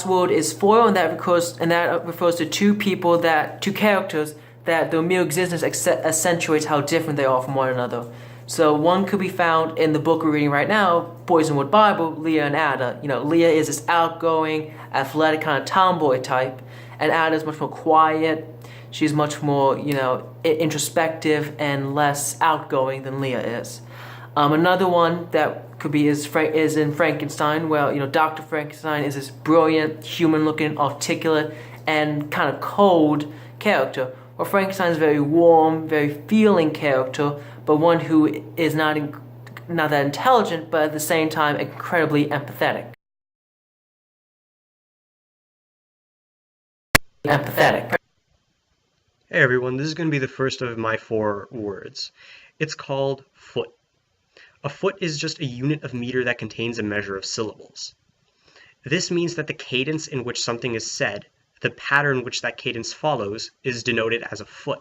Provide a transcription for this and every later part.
word is foil, and that refers to two characters that their mere existence accentuates how different they are from one another. So one could be found in the book we're reading right now, Poisonwood Bible, Leah and Ada. Leah is this outgoing, athletic kind of tomboy type, and Ada is much more quiet. She's much more, introspective and less outgoing than Leah is. Another one that could be is in Frankenstein. Well, Dr. Frankenstein is this brilliant, human-looking, articulate, and kind of cold character. Well, Frankenstein is a very warm, very feeling character, but one who is not that intelligent, but at the same time incredibly empathetic. Empathetic. Hey everyone, this is going to be the first of my 4 words. It's called foot. A foot is just a unit of meter that contains a measure of syllables. This means that the cadence in which something is said, the pattern which that cadence follows, is denoted as a foot.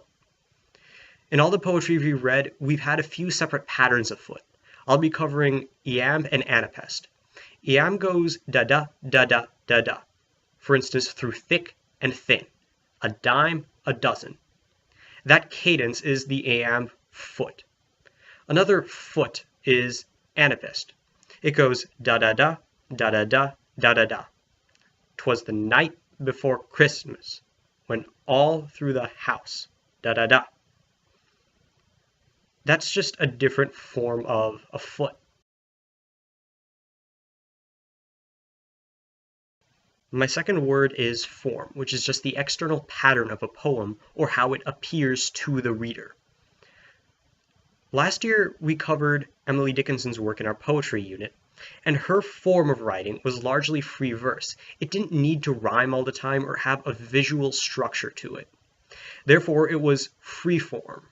In all the poetry we've read, we've had a few separate patterns of foot. I'll be covering iamb and anapest. Iamb goes da-da, da-da, da-da. For instance, through thick and thin. A dime, a dozen. That cadence is the iamb foot. Another foot is anapest. It goes da-da-da, da-da-da, da-da-da. 'Twas the night before Christmas, when all through the house, da-da-da. That's just a different form of a foot. My second word is form, which is just the external pattern of a poem or how it appears to the reader. Last year, we covered Emily Dickinson's work in our poetry unit, and her form of writing was largely free verse. It didn't need to rhyme all the time or have a visual structure to it. Therefore, it was free form.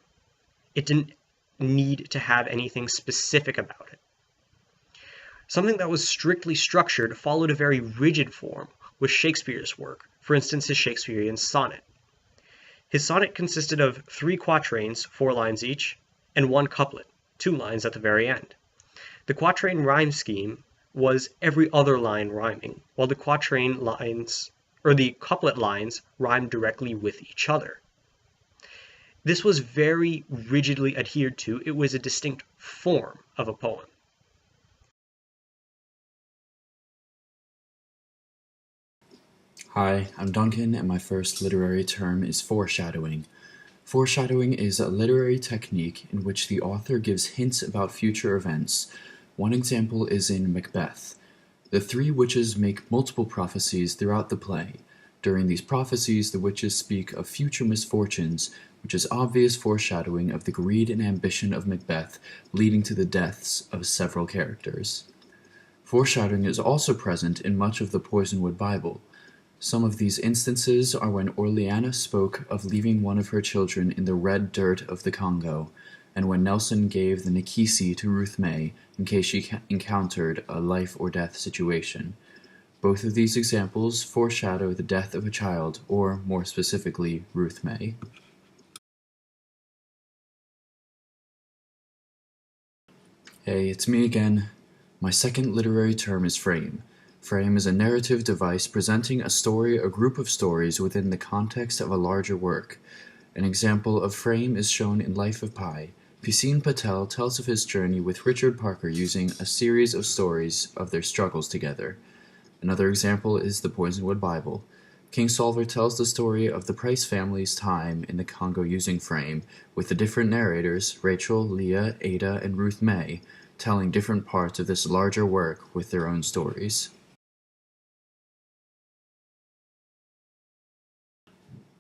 It didn't need to have anything specific about it. Something that was strictly structured followed a very rigid form was Shakespeare's work, for instance his Shakespearean sonnet. His sonnet consisted of 3 quatrains, 4 lines each, and 1 couplet, 2 lines at the very end. The quatrain rhyme scheme was every other line rhyming, while the couplet lines rhymed directly with each other. This was very rigidly adhered to. It was a distinct form of a poem. Hi, I'm Duncan, and my first literary term is foreshadowing. Foreshadowing is a literary technique in which the author gives hints about future events. One example is in Macbeth. The 3 witches make multiple prophecies throughout the play. During these prophecies, the witches speak of future misfortunes, which is obvious foreshadowing of the greed and ambition of Macbeth, leading to the deaths of several characters. Foreshadowing is also present in much of the Poisonwood Bible. Some of these instances are when Orleana spoke of leaving one of her children in the red dirt of the Congo, and when Nelson gave the Nikisi to Ruth May in case she encountered a life-or-death situation. Both of these examples foreshadow the death of a child, or, more specifically, Ruth May. Hey, it's me again. My second literary term is frame. Frame is a narrative device presenting a story or group of stories within the context of a larger work. An example of frame is shown in Life of Pi. Piscine Patel tells of his journey with Richard Parker using a series of stories of their struggles together. Another example is the Poisonwood Bible. Kingsolver tells the story of the Price family's time in the Congo using frame, with the different narrators, Rachel, Leah, Ada, and Ruth May, telling different parts of this larger work with their own stories.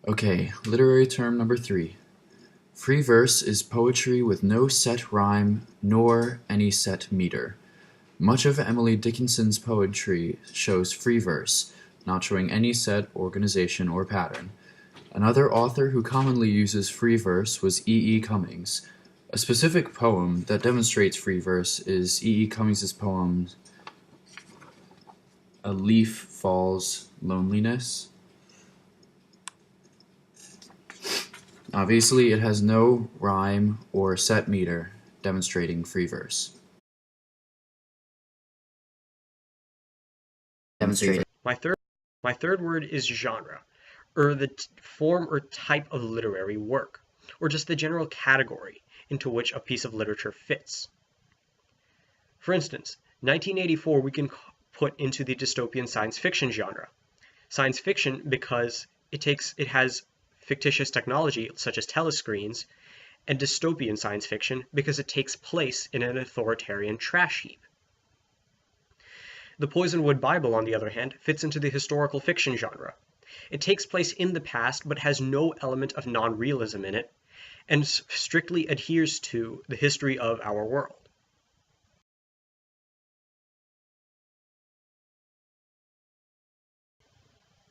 Okay, literary term number 3. Free verse is poetry with no set rhyme nor any set meter. Much of Emily Dickinson's poetry shows free verse, not showing any set organization or pattern. Another author who commonly uses free verse was E. E. Cummings. A specific poem that demonstrates free verse is E. E. Cummings's poem A Leaf Falls Loneliness. Obviously, it has no rhyme or set meter, demonstrating free verse. My My third word is genre, or the form or type of literary work, or just the general category into which a piece of literature fits. For instance, 1984 we can put into the dystopian science fiction genre. Science fiction because it has fictitious technology such as telescreens, and dystopian science fiction because it takes place in an authoritarian trash heap. The Poisonwood Bible, on the other hand, fits into the historical fiction genre. It takes place in the past but has no element of non-realism in it, and strictly adheres to the history of our world.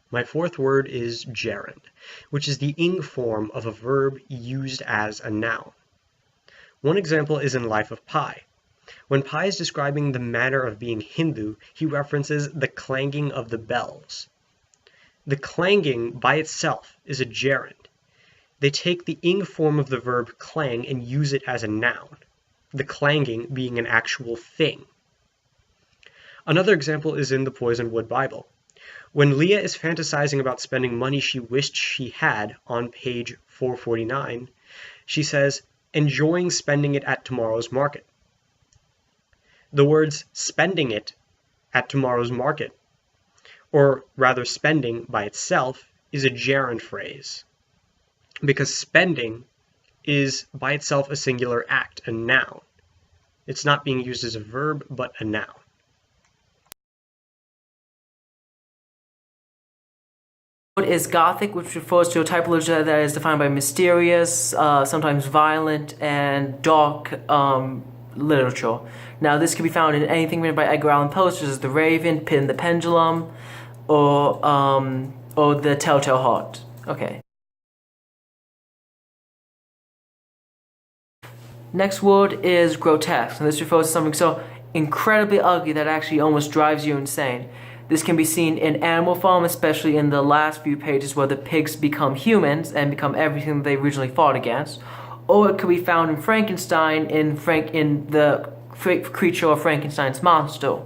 My fourth word is gerund, which is the ing form of a verb used as a noun. One example is in Life of Pi. When Pi is describing the manner of being Hindu, he references the clanging of the bells. The clanging by itself is a gerund. They take the ing form of the verb clang and use it as a noun, the clanging being an actual thing. Another example is in the Poisonwood Bible. When Leah is fantasizing about spending money she wished she had on page 449, she says, enjoying spending it at tomorrow's market. The words spending it at tomorrow's market, or rather spending by itself, is a gerund phrase, because spending is by itself a singular act, a noun. It's not being used as a verb, but a noun. Is Gothic, which refers to a type of literature that is defined by mysterious, sometimes violent, and dark literature. Now, this can be found in anything written by Edgar Allan Poe, such as The Raven, Pit and the Pendulum, or The Telltale Heart. Okay. Next word is grotesque, and this refers to something so incredibly ugly that it actually almost drives you insane. This can be seen in animal form, especially in the last few pages where the pigs become humans and become everything they originally fought against. Or it could be found in Frankenstein, in the creature of Frankenstein's monster.